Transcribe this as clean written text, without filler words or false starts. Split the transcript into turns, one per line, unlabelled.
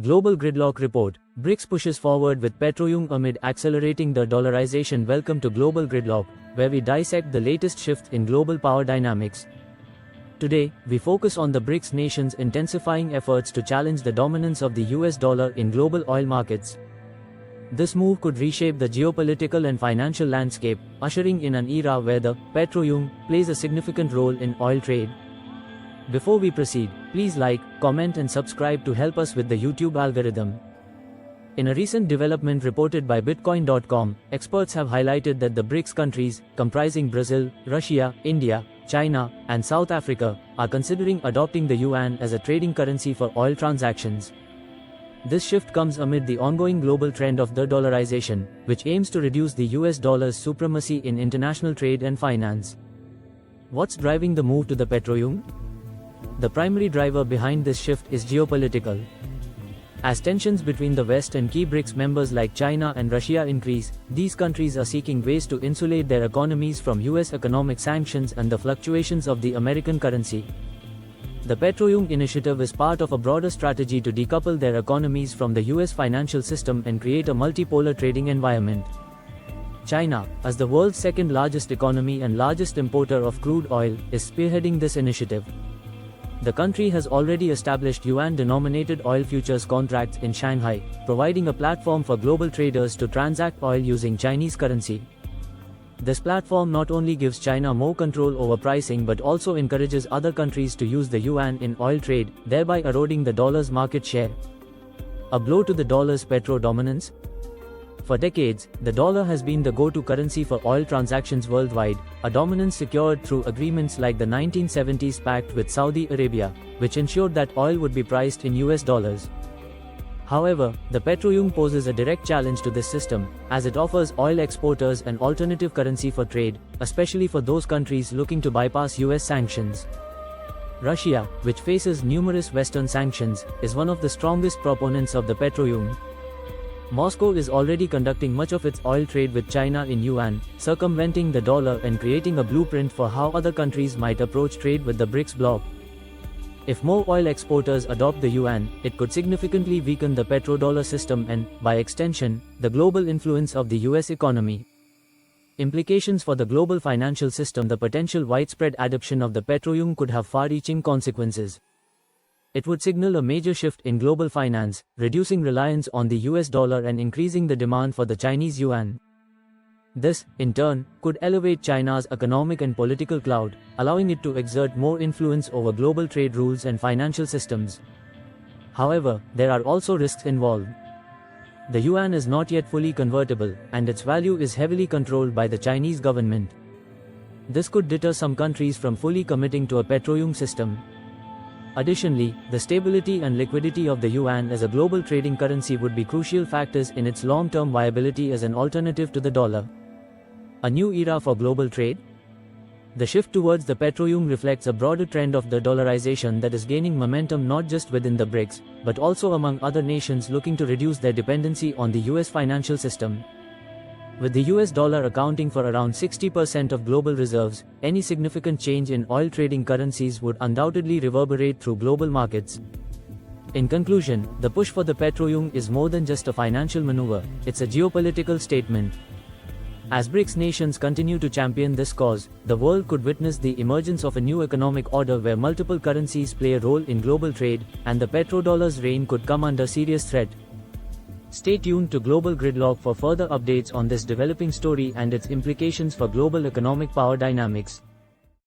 Global Gridlock Report. BRICS pushes forward with Petroyuan amid accelerating the dollarization. Welcome to Global Gridlock, where we dissect the latest shifts in global power dynamics. Today, we focus on the BRICS nations' intensifying efforts to challenge the dominance of the US dollar in global oil markets. This move could reshape the geopolitical and financial landscape, ushering in an era where the Petroyuan plays a significant role in oil trade. Before we proceed, please like, comment and subscribe to help us with the YouTube algorithm. In a recent development reported by Bitcoin.com, experts have highlighted that the BRICS countries, comprising Brazil, Russia, India, China, and South Africa, are considering adopting the yuan as a trading currency for oil transactions. This shift comes amid the ongoing global trend of dedollarization, which aims to reduce the US dollar's supremacy in international trade and finance. What's driving the move to the Petroyuan? The primary driver behind this shift is geopolitical. As tensions between the West and key BRICS members like China and Russia increase, these countries are seeking ways to insulate their economies from US economic sanctions and the fluctuations of the American currency. The Petroyuan initiative is part of a broader strategy to decouple their economies from the US financial system and create a multipolar trading environment. China, as the world's second largest economy and largest importer of crude oil, is spearheading this initiative. The country has already established yuan-denominated oil futures contracts in Shanghai, providing a platform for global traders to transact oil using Chinese currency. This platform not only gives China more control over pricing but also encourages other countries to use the yuan in oil trade, thereby eroding the dollar's market share. A blow to the dollar's petro-dominance? For decades, the dollar has been the go-to currency for oil transactions worldwide, a dominance secured through agreements like the 1970s pact with Saudi Arabia, which ensured that oil would be priced in US dollars. However, the Petroyuan poses a direct challenge to this system, as it offers oil exporters an alternative currency for trade, especially for those countries looking to bypass US sanctions. Russia, which faces numerous Western sanctions, is one of the strongest proponents of the Petroyuan. Moscow is already conducting much of its oil trade with China in yuan, circumventing the dollar and creating a blueprint for how other countries might approach trade with the BRICS bloc. If more oil exporters adopt the yuan, it could significantly weaken the petrodollar system and, by extension, the global influence of the US economy. Implications for the global financial system. The potential widespread adoption of the Petroyuan could have far-reaching consequences. It would signal a major shift in global finance, reducing reliance on the US dollar and increasing the demand for the Chinese yuan. This, in turn, could elevate China's economic and political clout, allowing it to exert more influence over global trade rules and financial systems. However, there are also risks involved. The yuan is not yet fully convertible, and its value is heavily controlled by the Chinese government. This could deter some countries from fully committing to a Petroyuan system. Additionally, the stability and liquidity of the yuan as a global trading currency would be crucial factors in its long-term viability as an alternative to the dollar. A new era for global trade? The shift towards the Petroyuan reflects a broader trend of the dollarization that is gaining momentum not just within the BRICS, but also among other nations looking to reduce their dependency on the US financial system. With the US dollar accounting for around 60% of global reserves, any significant change in oil trading currencies would undoubtedly reverberate through global markets. In conclusion, the push for the Petroyuan is more than just a financial maneuver, it's a geopolitical statement. As BRICS nations continue to champion this cause, the world could witness the emergence of a new economic order where multiple currencies play a role in global trade, and the petrodollar's reign could come under serious threat. Stay tuned to Global Gridlock for further updates on this developing story and its implications for global economic power dynamics.